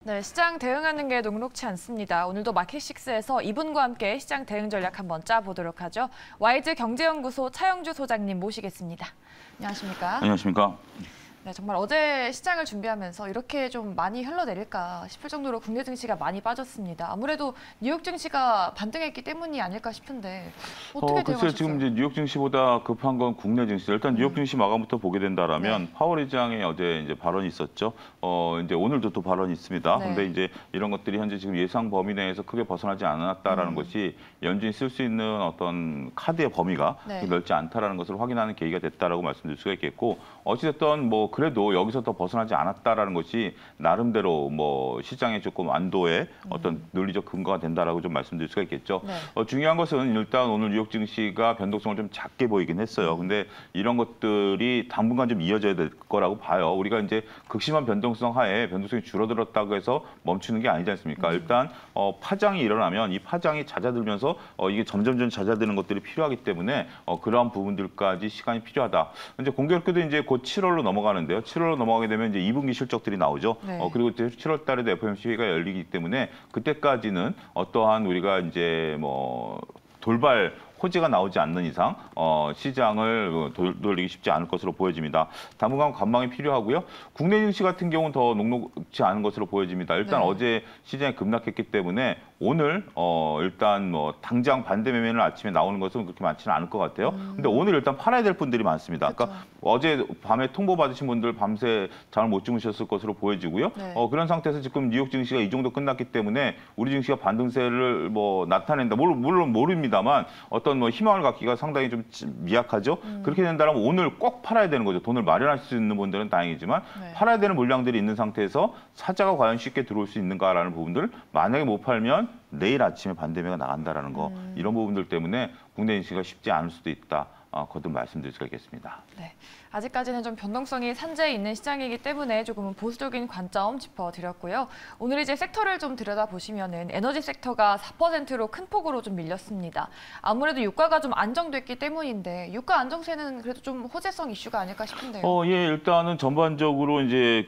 네, 시장 대응하는 게 녹록치 않습니다. 오늘도 마켓식스에서 이분과 함께 시장 대응 전략 한번 짜보도록 하죠. 와이즈 경제연구소 차영주 소장님 모시겠습니다. 안녕하십니까? 안녕하십니까? 네, 정말 어제 시장을 준비하면서 이렇게 좀 많이 흘러내릴까 싶을 정도로 국내 증시가 많이 빠졌습니다. 아무래도 뉴욕 증시가 반등했기 때문이 아닐까 싶은데 어떻게 글쎄요, 대응하셨어요? 지금 이제 뉴욕 증시보다 급한 건 국내 증시. 일단 뉴욕 증시 마감부터 보게 된다라면 네. 파월 의장의 어제 이제 발언이 있었죠. 이제 오늘도 또 발언이 있습니다. 네. 근데 이제 이런 것들이 현재 지금 예상 범위 내에서 크게 벗어나지 않았다라는 것이 연준이 쓸 수 있는 어떤 카드의 범위가 네. 넓지 않다라는 것을 확인하는 계기가 됐다라고 말씀드릴 수가 있겠고, 어찌됐든 뭐 그래도 여기서 더 벗어나지 않았다라는 것이 나름대로 뭐 시장의 조금 안도의 어떤 논리적 근거가 된다라고 좀 말씀드릴 수가 있겠죠. 네. 중요한 것은 일단 오늘 뉴욕 증시가 변동성을 좀 작게 보이긴 했어요. 근데 이런 것들이 당분간 좀 이어져야 될 거라고 봐요. 우리가 이제 극심한 변동성 하에 변동성이 줄어들었다고 해서 멈추는 게 아니지 않습니까? 일단 파장이 일어나면 이 파장이 잦아들면서 이게 점점 잦아드는 것들이 필요하기 때문에 그러한 부분들까지 시간이 필요하다. 이제 공교롭게도 이제 곧 7월로 넘어가는데요. 7월로 넘어가게 되면 이제 2분기 실적들이 나오죠. 네. 그리고 7월 달에도 FOMC 회의가 열리기 때문에 그때까지는 어떠한 우리가 이제 뭐 돌발 호재가 나오지 않는 이상 시장을 돌리기 쉽지 않을 것으로 보여집니다. 당분간 관망이 필요하고요. 국내 증시 같은 경우는 더 녹록지 않은 것으로 보여집니다. 일단 네. 어제 시장이 급락했기 때문에 오늘 일단 뭐 당장 반대 매매는 아침에 나오는 것은 그렇게 많지는 않을 것 같아요. 근데 오늘 일단 팔아야 될 분들이 많습니다. 그쵸. 그러니까 어제 밤에 통보 받으신 분들 밤새 잠을 못 주무셨을 것으로 보여지고요. 네. 그런 상태에서 지금 뉴욕 증시가 이 정도 끝났기 때문에 우리 증시가 반등세를 뭐 나타낸다. 물론 모릅니다만 어떤 뭐 희망을 갖기가 상당히 좀 미약하죠. 그렇게 된다면 오늘 꼭 팔아야 되는 거죠. 돈을 마련할 수 있는 분들은 다행이지만 네. 팔아야 되는 물량들이 있는 상태에서 사자가 과연 쉽게 들어올 수 있는가라는 부분들, 만약에 못 팔면 내일 아침에 반대매가 나간다라는 거, 이런 부분들 때문에 국내 증시가 쉽지 않을 수도 있다. 거듭 말씀드릴 수가 있겠습니다. 네, 아직까지는 좀 변동성이 산재해 있는 시장이기 때문에 조금은 보수적인 관점 짚어드렸고요. 오늘 이제 섹터를 좀 들여다보시면은 에너지 섹터가 4%로 큰 폭으로 좀 밀렸습니다. 아무래도 유가가 좀 안정됐기 때문인데 유가 안정세는 그래도 좀 호재성 이슈가 아닐까 싶은데요. 예, 일단은 전반적으로 이제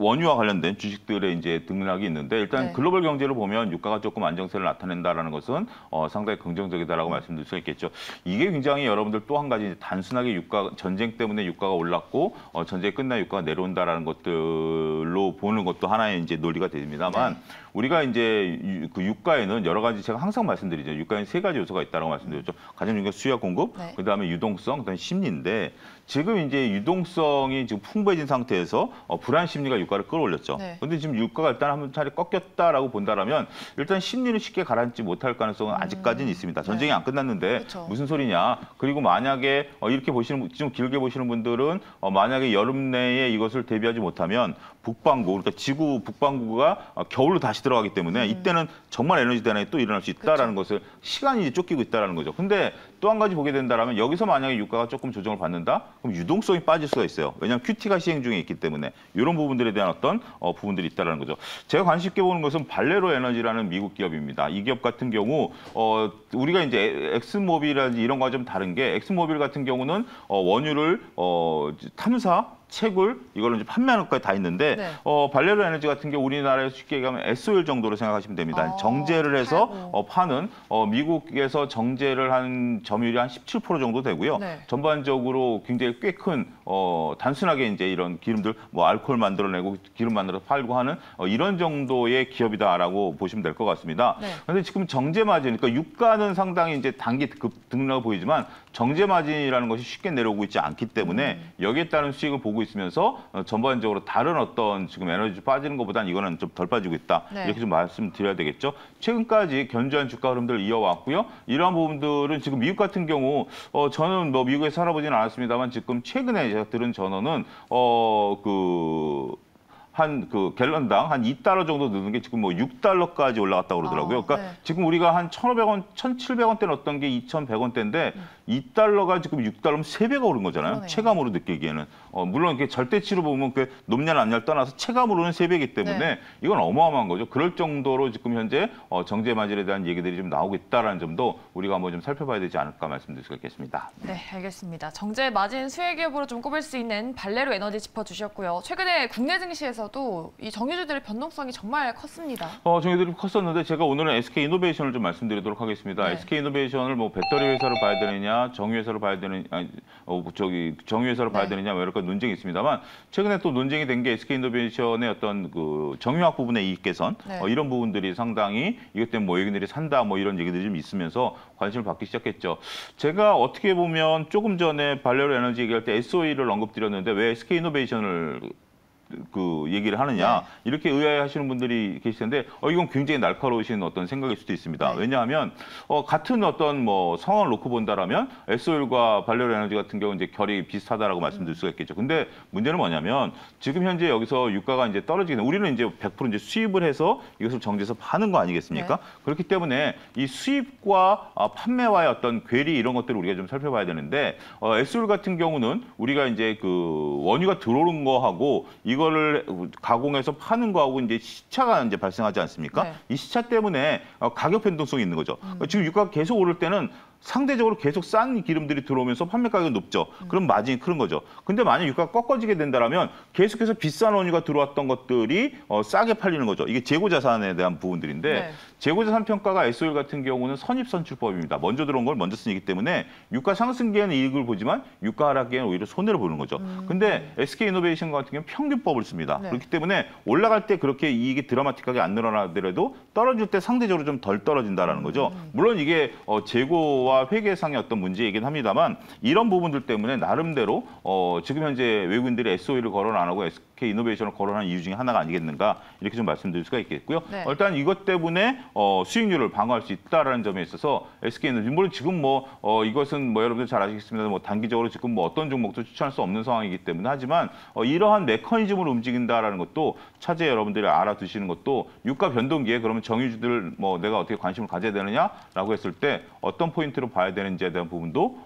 원유와 관련된 주식들의 이제 등락이 있는데 일단 네. 글로벌 경제를 보면 유가가 조금 안정세를 나타낸다라는 것은 상당히 긍정적이다라고 말씀드릴 수 있겠죠. 이게 굉장히 여러분들 또 한 가지 단순하게 유가 전쟁 때문에 유가가 올랐고 전쟁이 끝나 유가가 내려온다라는 것들로 보는 것도 하나의 이제 논리가 됩니다만 네. 우리가 이제 그 유가에는 여러 가지 제가 항상 말씀드리죠. 유가에는 세 가지 요소가 있다라고 말씀드렸죠. 가장 중요한 게 수요 공급, 네. 그다음에 유동성, 그다음에 심리인데 지금 이제 유동성이 지금 풍부해진 상태에서 불안 심리가 유가를 끌어올렸죠. 네. 그런데 지금 유가가 일단 한번 차례 꺾였다라고 본다라면 일단 심리를 쉽게 가라앉지 못할 가능성은 아직까지는 있습니다. 전쟁이 네. 안 끝났는데 그렇죠. 무슨 소리냐? 그리고 만약에 이렇게 보시는 좀 길게 보시는 분들은 만약에 여름 내에 이것을 대비하지 못하면 북반구, 그러니까 지구 북반구가 겨울로 다시 들어가기 때문에 이때는 정말 에너지 대란이 또 일어날 수 있다라는 것을 시간이 이제 쫓기고 있다라는 거죠. 근데 또 한 가지 보게 된다라면 여기서 만약에 유가가 조금 조정을 받는다, 그럼 유동성이 빠질 수가 있어요. 왜냐하면 QT가 시행 중에 있기 때문에 이런 부분들에 대한 어떤 부분들이 있다라는 거죠. 제가 관심 있게 보는 것은 발레로 에너지라는 미국 기업입니다. 이 기업 같은 경우 우리가 이제 엑슨모빌이라든지 이런 거와 좀 다른 게 엑슨모빌 같은 경우는 원유를 탐사 채굴 이걸로 이제 판매하는 것까지 다 있는데 네. 발레로 에너지 같은 경우 우리나라에서 쉽게 얘기하면 SOL 정도로 생각하시면 됩니다. 정제를 해서 파는 미국에서 정제를 한 점유율이 한 17% 정도 되고요. 네. 전반적으로 굉장히 꽤 큰 단순하게 이제 이런 기름들 뭐 알코올 만들어내고 기름 만들어서 팔고 하는 이런 정도의 기업이다라고 보시면 될 것 같습니다. 그런데 지금 정제 마진, 그러니까 유가는 상당히 이제 단기 등락을 보이지만 정제 마진이라는 것이 쉽게 내려오고 있지 않기 때문에 여기에 따른 수익을 보고 있으면서 전반적으로 다른 어떤 지금 에너지 빠지는 것보다는 이거는 좀 덜 빠지고 있다. 네. 이렇게 좀 말씀드려야 되겠죠. 최근까지 견조한 주가 흐름들을 이어왔고요. 이러한 부분들은 지금 미국 같은 경우 저는 뭐 미국에 살아보지는 않았습니다만 지금 최근에 제가 들은 전언은 갤런당 한 2달러 정도 느는 게 지금 뭐 6달러까지 올라갔다고 그러더라고요. 그러니까 네. 지금 우리가 한 1,500원, 1,700원대 넣었던 게 2,100원대인데 2달러가 지금 6달러면 3배가 오른 거잖아요. 그러네요. 체감으로 느끼기에는. 물론 이게 절대치로 보면 그 높냐 낮냐를 떠나서 체감으로는 3배이기 때문에 네. 이건 어마어마한 거죠. 그럴 정도로 지금 현재 정제 마진에 대한 얘기들이 좀 나오고 있다라는 점도 우리가 한번 좀 살펴봐야 되지 않을까 말씀드릴 수가 있겠습니다. 네, 알겠습니다. 정제 마진 수혜 기업으로 좀 꼽을 수 있는 발레로 에너지 짚어주셨고요. 최근에 국내 증시에서도 이 정유주들의 변동성이 정말 컸습니다. 정유들이 컸었는데 제가 오늘은 SK 이노베이션을 좀 말씀드리도록 하겠습니다. 네. SK 이노베이션을 뭐 배터리 회사로 봐야 되느냐, 정유회사로 봐야 되느냐, 정유회사로 봐야 네. 되느냐, 뭐 여러 가지 논쟁이 있습니다만 최근에 또 논쟁이 된 게 SK 이노베이션의 어떤 그 정유학 부분의 이익 개선 네. 이런 부분들이 상당히 이것 때문에 뭐 외국인들이 산다 뭐 이런 얘기들이 좀 있으면서 관심을 받기 시작했죠. 제가 어떻게 보면 조금 전에 발레로 에너지 얘기할 때 SOE를 언급드렸는데 왜 SK 이노베이션을 그 얘기를 하느냐 네. 이렇게 의아해하시는 분들이 계실 텐데 이건 굉장히 날카로우신 어떤 생각일 수도 있습니다. 네. 왜냐하면 같은 어떤 뭐 상황을 놓고 본다라면 SO일과 발레로 에너지 같은 경우 이제 결이 비슷하다라고 말씀드릴 수가 있겠죠. 근데 문제는 뭐냐면 지금 현재 여기서 유가가 이제 떨어지게 우리는 이제 100% 이제 수입을 해서 이것을 정제해서 파는 거 아니겠습니까? 네. 그렇기 때문에 이 수입과 판매와의 어떤 괴리 이런 것들을 우리가 좀 살펴봐야 되는데 SO일 같은 경우는 우리가 이제 그 원유가 들어오는 거하고 이거를 가공해서 파는 거하고 이제 시차가 이제 발생하지 않습니까? 네. 이 시차 때문에 가격 변동성이 있는 거죠. 지금 유가가 계속 오를 때는 상대적으로 계속 싼 기름들이 들어오면서 판매 가격이 높죠. 그럼 마진이 큰 거죠. 근데 만약 유가가 꺾어지게 된다면 계속해서 비싼 원유가 들어왔던 것들이 싸게 팔리는 거죠. 이게 재고 자산에 대한 부분들인데 네. 재고 자산 평가가 SO일 같은 경우는 선입선출법입니다. 먼저 들어온 걸 먼저 쓰기 때문에 유가 상승기에는 이익을 보지만 유가 하락기에는 오히려 손해를 보는 거죠. 근데 SK 이노베이션 같은 경우는 평균법을 씁니다. 네. 그렇기 때문에 올라갈 때 그렇게 이익이 드라마틱하게 안 늘어나더라도 떨어질 때 상대적으로 좀 덜 떨어진다는 거죠. 물론 이게 재고와 회계상의 어떤 문제이긴 합니다만 이런 부분들 때문에 나름대로 지금 현재 외국인들이 SOE를 거론 안 하고 SK 이노베이션을 거론한 이유 중에 하나가 아니겠는가 이렇게 좀 말씀드릴 수가 있겠고요. 네. 일단 이것 때문에 수익률을 방어할 수 있다라는 점에 있어서 SK 이노베이션 물론 지금 이것은 여러분들 잘 아시겠습니다. 단기적으로 지금 어떤 종목도 추천할 수 없는 상황이기 때문에 하지만 이러한 메커니즘으로 움직인다라는 것도 차제에 여러분들이 알아두시는 것도 유가 변동기에 그러면 정유주들 내가 어떻게 관심을 가져야 되느냐라고 했을 때 어떤 포인트로 봐야 되는지에 대한 부분도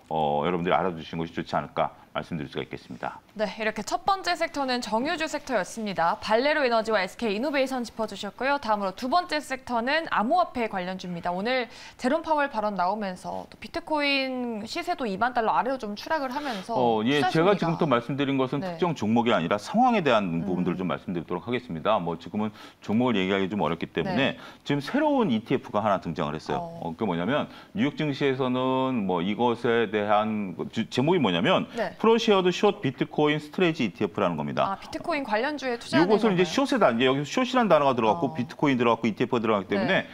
여러분들이 알아두시는 것이 좋지 않을까 말씀드릴 수가 있겠습니다. 네, 이렇게 첫 번째 섹터는 정유주 섹터였습니다. 발레로 에너지와 SK 이노베이션 짚어주셨고요. 다음으로 두 번째 섹터는 암호화폐 관련주입니다. 오늘 제롬 파월 발언 나오면서 또 비트코인 시세도 2만 달러 아래로 좀 추락을 하면서 제가 지금부터 말씀드린 것은 네. 특정 종목이 아니라 상황에 대한 부분들을 좀 말씀드리도록 하겠습니다. 지금은 종목을 얘기하기 좀 어렵기 때문에 네. 지금 새로운 ETF가 하나 등장을 했어요. 그게 뭐냐면 뉴욕 증시에서는 이것에 대한 제목이 뭐냐면 네. 프로시어드 숏 비트코인 스트레지 ETF라는 겁니다. 비트코인 관련주에 투자하는 이것을 이제 건가요? 숏에다 이제 여기서 숏이라는 단어가 들어갔고 비트코인 들어갔고 ETF가 들어가기 때문에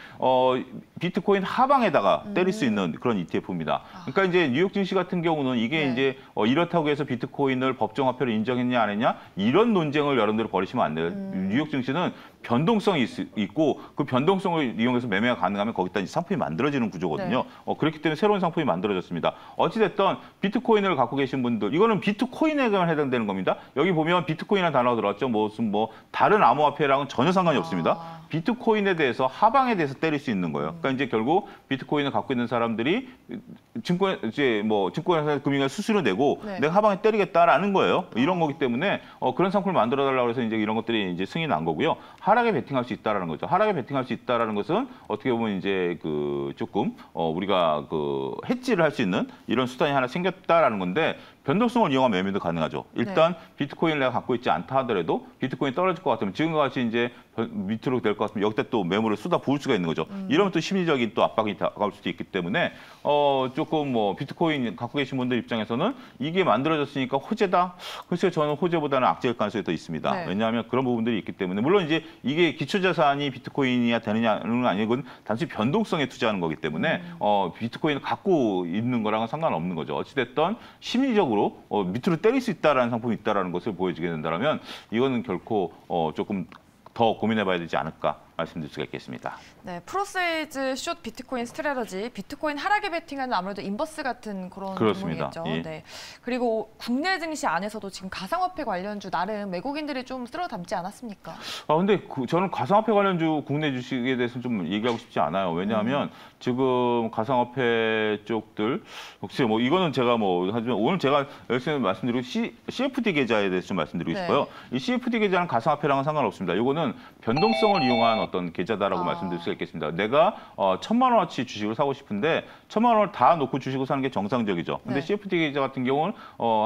비트코인 하방에다가 때릴 수 있는 그런 ETF입니다. 그러니까 이제 뉴욕 증시 같은 경우는 이게 네. 이제 이렇다고 해서 비트코인을 법정화폐로 인정했냐 안 했냐 이런 논쟁을 여러분들이 벌이시면 안 돼요. 뉴욕 증시는 변동성이 있고 그 변동성을 이용해서 매매가 가능하면 거기다 상품이 만들어지는 구조거든요. 네. 그렇기 때문에 새로운 상품이 만들어졌습니다. 어찌됐든 비트코인을 갖고 계신 분들 이거는 비트코인에만 해당되는 겁니다. 여기 보면 비트코인이라는 단어가 들어왔죠. 무슨 다른 암호화폐랑은 전혀 상관이 없습니다. 비트코인에 대해서 하방에 대해서 때릴 수 있는 거예요. 그러니까 이제 결국 비트코인을 갖고 있는 사람들이 증권회사 금융회 수수료 내고 네. 내가 하방에 때리겠다라는 거예요. 이런 거기 때문에 그런 상품을 만들어 달라고 해서 이제 이런 것들이 이제 승인이 난 거고요. 하락에 베팅할 수 있다라는 거죠. 하락에 베팅할 수 있다라는 것은 어떻게 보면 이제 조금 우리가 해지를 할 수 있는 이런 수단이 하나 생겼다라는 건데 변동성을 이용한 매매도 가능하죠. 일단 비트코인을 내가 갖고 있지 않다 하더라도 비트코인이 떨어질 것 같으면 지금과 같이 이제 밑으로 될 것 같으면 여기다 또 매물을 쏟아 부을 수가 있는 거죠. 이러면 또 심리적인 또 압박이 다가올 수도 있기 때문에 조금 비트코인 갖고 계신 분들 입장에서는 이게 만들어졌으니까 호재다. 글쎄요, 저는 호재보다는 악재일 가능성이 더 있습니다. 네. 왜냐하면 그런 부분들이 있기 때문에 물론 이제 이게 기초자산이 비트코인이야 되느냐는 아니고 단순히 변동성에 투자하는 거기 때문에 비트코인을 갖고 있는 거랑은 상관없는 거죠. 어찌됐든 심리적으로 밑으로 때릴 수 있다라는 상품이 있다라는 것을 보여주게 된다면 이거는 결코 조금 더 고민해봐야 되지 않을까 말씀드릴 수가 있겠습니다. 네, 프로세이즈 숏 비트코인 스트래러지, 비트코인 하락에 베팅하는 아무래도 인버스 같은 그런 그렇습니다. 종목이겠죠. 예. 네. 그리고 국내 증시 안에서도 지금 가상화폐 관련주 나름 외국인들이 좀 쓸어 담지 않았습니까? 근데 저는 가상화폐 관련주 국내 주식에 대해서는 좀 얘기하고 싶지 않아요. 왜냐하면 지금 가상화폐 쪽들 혹시 뭐 이거는 제가 뭐 하지만 오늘 제가 열심히 말씀드리고 CFD 계좌에 대해서 좀 말씀드리고 네. 싶어요. 이 CFD 계좌는 가상화폐랑은 상관없습니다. 이거는 변동성을 이용한 어떤 계좌다라고 아. 말씀드릴 수가 있겠습니다. 내가 1,000만 원어치 주식을 사고 싶은데 1,000만 원을 다 놓고 주식을 사는 게 정상적이죠. 근데 네. CFD 계좌 같은 경우는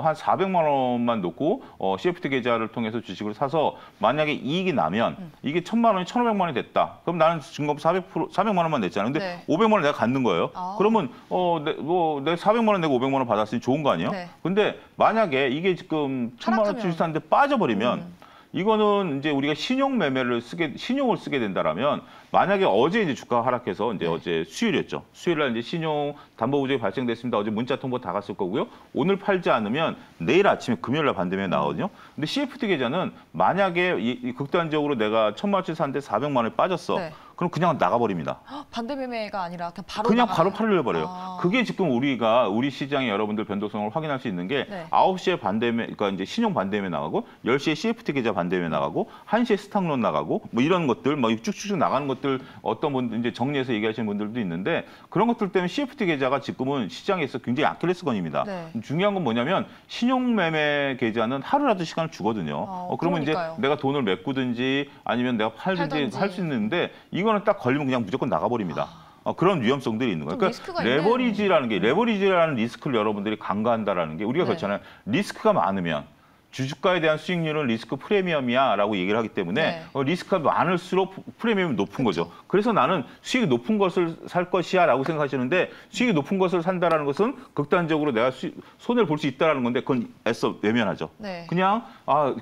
한 400만 원만 놓고 CFD 계좌를 통해서 주식을 사서 만약에 이익이 나면 이게 1,000만 원이 1,500만 원이 됐다. 그럼 나는 증거금 400만 원만 냈잖아요. 근데 네. 500만 원 내가 갖는 거예요. 아. 그러면 내가 400만 원 내고 500만 원 받았으니 좋은 거 아니에요? 네. 근데 만약에 이게 지금 1,000만 원 하락하면. 주식 샀는데 빠져버리면 이거는 이제 우리가 신용을 쓰게 된다라면 만약에 어제 이제 주가가 하락해서 이제 어제 수요일이었죠. 수요일날 이제 신용 담보 부족이 발생됐습니다. 어제 문자 통보 다 갔을 거고요. 오늘 팔지 않으면 내일 아침에 금요일날 반대면 나거든요. 근데 CFD 계좌는 만약에 이 극단적으로 내가 1,000만 원치 샀는데 400만 원이 빠졌어. 네. 그럼 그냥 나가버립니다. 반대 매매가 아니라 그냥 바로 그냥 나가요. 바로 팔려버려요. 아. 그게 지금 우리 시장의 여러분들 변동성을 확인할 수 있는 게 네. 9시에 반대매, 그러니까 이제 신용 반대매 나가고 10시에 CFT 계좌 반대매 나가고 1시에 스탁론 나가고 뭐 이런 것들 막 쭉쭉쭉 나가는 것들 어떤 분들 이제 정리해서 얘기하시는 분들도 있는데 그런 것들 때문에 CFT 계좌가 지금은 시장에서 굉장히 아킬레스건입니다. 네. 중요한 건 뭐냐면 신용 매매 계좌는 하루라도 시간을 주거든요. 그러면 그러니까요. 이제 내가 돈을 메꾸든지 아니면 내가 팔든지 할 수 있는데 이거는 딱 걸리면 그냥 무조건 나가버립니다. 그런 위험성들이 있는 거예요. 리스크가 그러니까 레버리지라는 리스크를 여러분들이 간과한다라는 게 우리가 네. 그렇잖아요. 리스크가 많으면 주주가에 대한 수익률은 리스크 프리미엄이야라고 얘기를 하기 때문에 네. 리스크가 많을수록 프리미엄이 높은 거죠. 그래서 나는 수익이 높은 것을 살 것이야라고 생각하시는데 수익이 높은 것을 산다라는 것은 극단적으로 내가 손해를 볼 수 있다라는 건데 그건 애써 외면하죠. 네. 그냥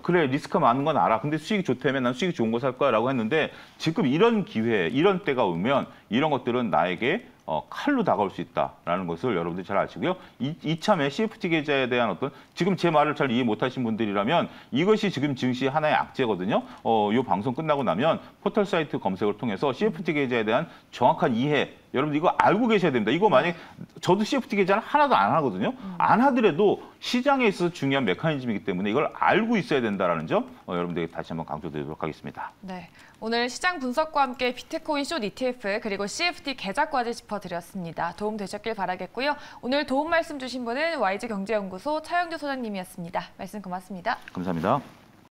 그래 리스크가 많은 건 알아. 근데 수익이 좋다면 난 수익이 좋은 거 살 거야라고 했는데 지금 이런 기회, 이런 때가 오면 이런 것들은 나에게 칼로 다가올 수 있다라는 것을 여러분들이 잘 아시고요. 이참에 CFT 계좌에 대한 어떤 지금 제 말을 잘 이해 못하신 분들이라면 이것이 지금 증시 하나의 악재거든요. 이 방송 끝나고 나면 포털 사이트 검색을 통해서 CFT 계좌에 대한 정확한 이해 여러분들 이거 알고 계셔야 됩니다. 이거 만약에 저도 CFT 계좌는 하나도 안 하거든요. 안 하더라도 시장에 있어서 중요한 메커니즘이기 때문에 이걸 알고 있어야 된다는 점 여러분들에게 다시 한번 강조드리도록 하겠습니다. 네, 오늘 시장 분석과 함께 비트코인 숏 ETF 그리고 CFD 계좌까지 짚어드렸습니다. 도움 되셨길 바라겠고요. 오늘 도움 말씀 주신 분은 YG경제연구소 차영주 소장님이었습니다. 말씀 고맙습니다. 감사합니다.